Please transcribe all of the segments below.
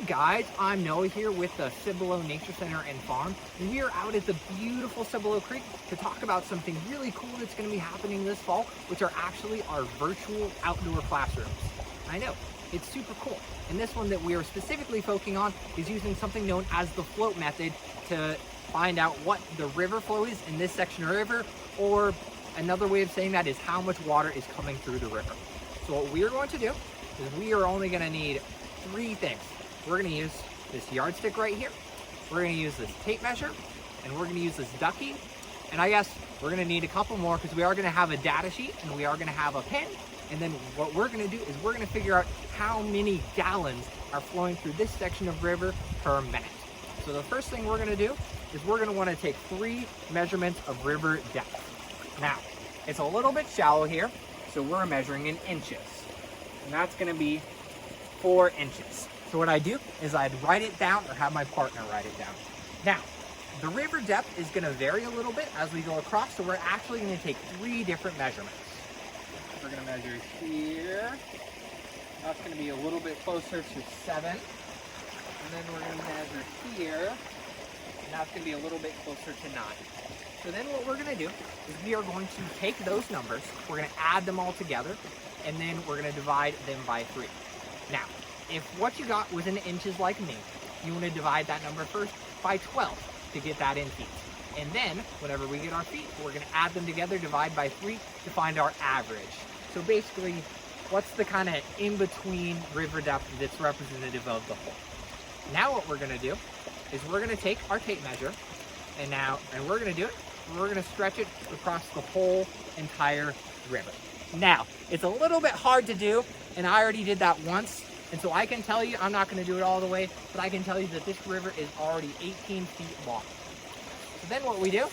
guys, I'm Noah here with the Cibolo Nature Center and Farm, and we are out at the beautiful Cibolo Creek to talk about something really cool that's going to be happening this fall, which are actually our virtual outdoor classrooms. I know, it's super cool. And this one that we are specifically focusing on is using something known as the float method to find out what the river flow is in this section of river, or another way of saying that is how much water is coming through the river. So what we are going to do is we are only going to need three things. We're going to use this yardstick right here, we're going to use this tape measure, and we're going to use this ducky, and I guess we're going to need a couple more because we are going to have a data sheet and we are going to have a pen. And then what we're going to do is we're going to figure out how many gallons are flowing through this section of river per minute. So the first thing we're going to do is we're going to want to take 3 measurements of river depth. Now, it's a little bit shallow here, so we're measuring in inches. And that's going to be 4 inches. So what I do is I'd write it down or have my partner write it down. Now, the river depth is going to vary a little bit as we go across, so we're actually going to take 3 different measurements. We're going to measure here. That's going to be a little bit closer to 7. And then we're going to measure here. And that's going to be a little bit closer to 9. So then what we're going to do is we are going to take those numbers, we're going to add them all together, and then we're going to divide them by 3. Now, if what you got was in inches like me, you want to divide that number first by 12 to get that in feet. And then, whenever we get our feet, we're going to add them together, divide by 3 to find our average. So basically, what's the kind of in-between river depth that's representative of the whole? Now what we're going to do is we're going to take our tape measure, and we're going to do it, we're going to stretch it across the whole entire river. Now, it's a little bit hard to do, and I already did that once, and so I can tell you, I'm not going to do it all the way, but I can tell you that this river is already 18 feet long. So then what we do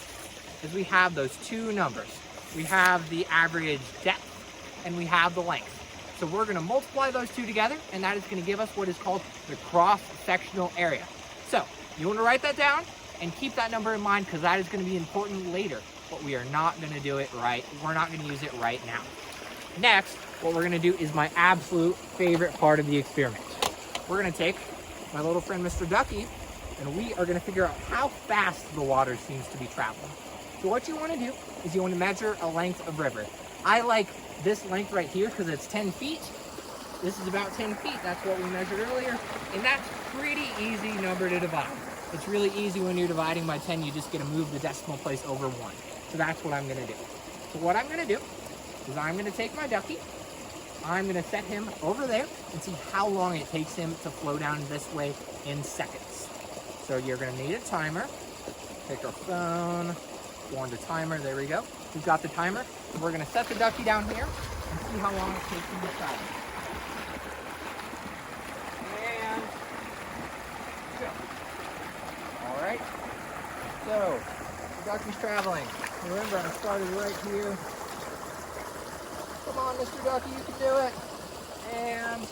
is we have those 2 numbers. We have the average depth and we have the length. So we're going to multiply those 2 together, and that is going to give us what is called the cross-sectional area. So you want to write that down and keep that number in mind because that is going to be important later, but we are not going to do it right. We're not going to use it right now. Next, what we're going to do is my absolute favorite part of the experiment. We're going to take my little friend Mr. Ducky, and we are going to figure out how fast the water seems to be traveling. So what you want to do is you want to measure a length of river. I like this length right here because it's 10 feet. This is about 10 feet. That's what we measured earlier. And that's pretty easy number to divide. It's really easy when you're dividing by 10, you just get to move the decimal place over 1. So that's what I'm going to do. So what I'm going to do is I'm going to take my ducky, I'm going to set him over there and see how long it takes him to flow down this way in seconds. So you're going to need a timer. Take our phone, go on to timer, there we go. We've got the timer. So we're going to set the ducky down here and see how long it takes him to travel. And go. All right. So the ducky's traveling. Remember, I started right here. Come on, Mr. Ducky, you can do it. And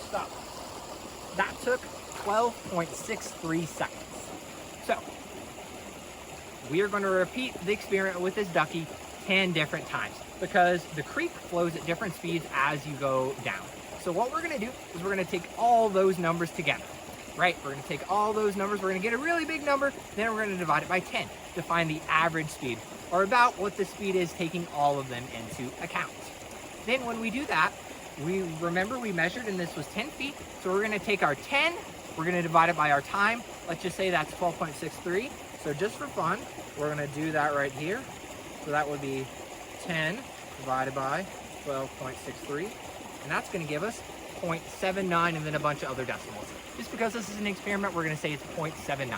stop. That took 12.63 seconds. So, we are going to repeat the experiment with this ducky 10 different times because the creek flows at different speeds as you go down. So what we're going to do is we're going to take all those numbers together, right? We're going to take all those numbers, we're going to get a really big number, then we're going to divide it by 10 to find the average speed, or about what the speed is taking all of them into account. Then when we do that, we measured and this was 10 feet, so we're going to take our 10, we're going to divide it by our time. Let's just say that's 12.63. So just for fun, we're going to do that right here. So that would be 10 divided by 12.63. And that's going to give us 0.79 and then a bunch of other decimals. Just because this is an experiment, we're going to say it's 0.79.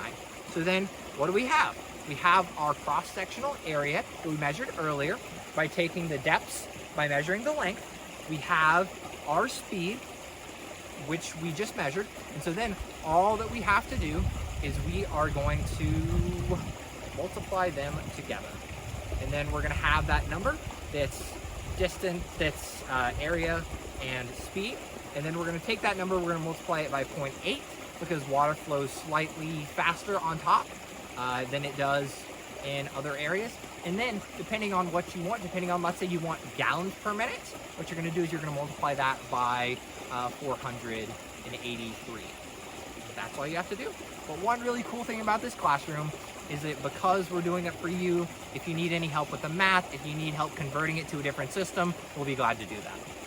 So then what do we have? We have our cross-sectional area that we measured earlier by taking the depths, by measuring the length. We have our speed, which we just measured. And so then all that we have to do is we are going to multiply them together. And then we're going to have that number that's distance, that's area and speed. And then we're going to take that number, we're going to multiply it by 0.8 because water flows slightly faster on top than it does in other areas. And then depending on what you want, depending on, let's say you want gallons per minute, what you're going to do is you're going to multiply that by 483. That's all you have to do. But one really cool thing about this classroom is that because we're doing it for you, if you need any help with the math, if you need help converting it to a different system, we'll be glad to do that.